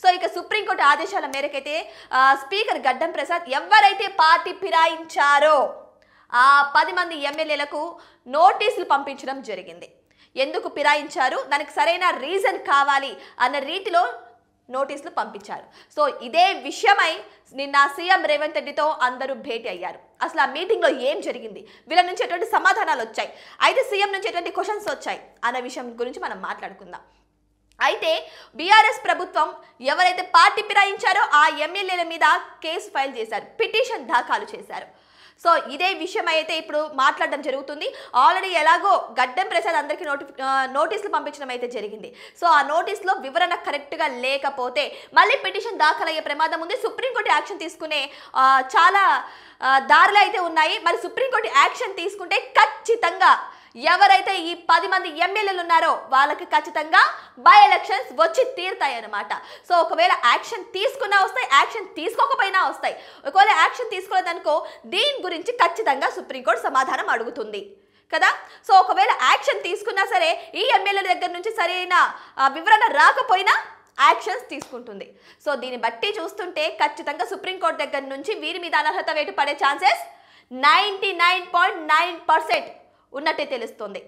So ఇక supreme court ఆదేశాల మేరకైతే speaker గడ్డం ప్రసాద్ ఎవరైతే పార్టీ ఫిరాయించారో ఆ 10 మంది ఎమ్మెల్యేలకు నోటీసులు పంపించడం జరిగింది. ఎందుకు ఫిరాయించారు, దానికి సరైన రీజన్ కావాలి అన్న రీతిలో నోటీసులు పంపించారు. సో ఇదే విషయమై నిన్న సీఎం రేవంత్ రెడ్డితో అందరూ భేటీ అయ్యారు. అసలు ఆ మీటింగ్లో ఏం జరిగింది, వీళ్ళ నుంచి ఎటువంటి సమాధానాలు వచ్చాయి, అయితే సీఎం నుంచి ఎటువంటి క్వశ్చన్స్ వచ్చాయి అన్న విషయం గురించి మనం మాట్లాడుకుందాం. అయితే బీఆర్ఎస్ ప్రభుత్వం ఎవరైతే పార్టీ ఫిరాయించారో ఆ ఎమ్మెల్యేల మీద కేసు ఫైల్ చేశారు, పిటిషన్ దాఖలు చేశారు. సో ఇదే విషయం అయితే ఇప్పుడు మాట్లాడడం జరుగుతుంది. ఆల్రెడీ ఎలాగో గడ్డం ప్రసాద్ అందరికీ నోటీసులు పంపించడం అయితే జరిగింది. సో ఆ నోటీస్లో వివరణ కరెక్ట్గా లేకపోతే మళ్ళీ పిటిషన్ దాఖలయ్యే ప్రమాదం ఉంది. సుప్రీంకోర్టు యాక్షన్ తీసుకునే చాలా దారులు అయితే ఉన్నాయి. మరి సుప్రీంకోర్టు యాక్షన్ తీసుకుంటే ఖచ్చితంగా ఎవరైతే ఈ 10 మంది ఎమ్మెల్యేలు ఉన్నారో వాళ్ళకి ఖచ్చితంగా బై ఎలక్షన్స్ వచ్చి తీరుతాయి అన్నమాట. సో ఒకవేళ యాక్షన్ తీసుకున్నా వస్తాయి, యాక్షన్ తీసుకోకపోయినా వస్తాయి. ఒకవేళ యాక్షన్ తీసుకోలేదనుకో దీని గురించి ఖచ్చితంగా సుప్రీంకోర్టు సమాధానం అడుగుతుంది కదా. సో ఒకవేళ యాక్షన్ తీసుకున్నా సరే ఈ ఎమ్మెల్యేల దగ్గర నుంచి సరైన వివరణ రాకపోయినా యాక్షన్స్ తీసుకుంటుంది. సో దీన్ని బట్టి చూస్తుంటే ఖచ్చితంగా సుప్రీంకోర్టు దగ్గర నుంచి వీరి మీద అనర్హత వేటు పడే ఛాన్సెస్ 99.9% ఉన్నట్టే తెలుస్తుంది.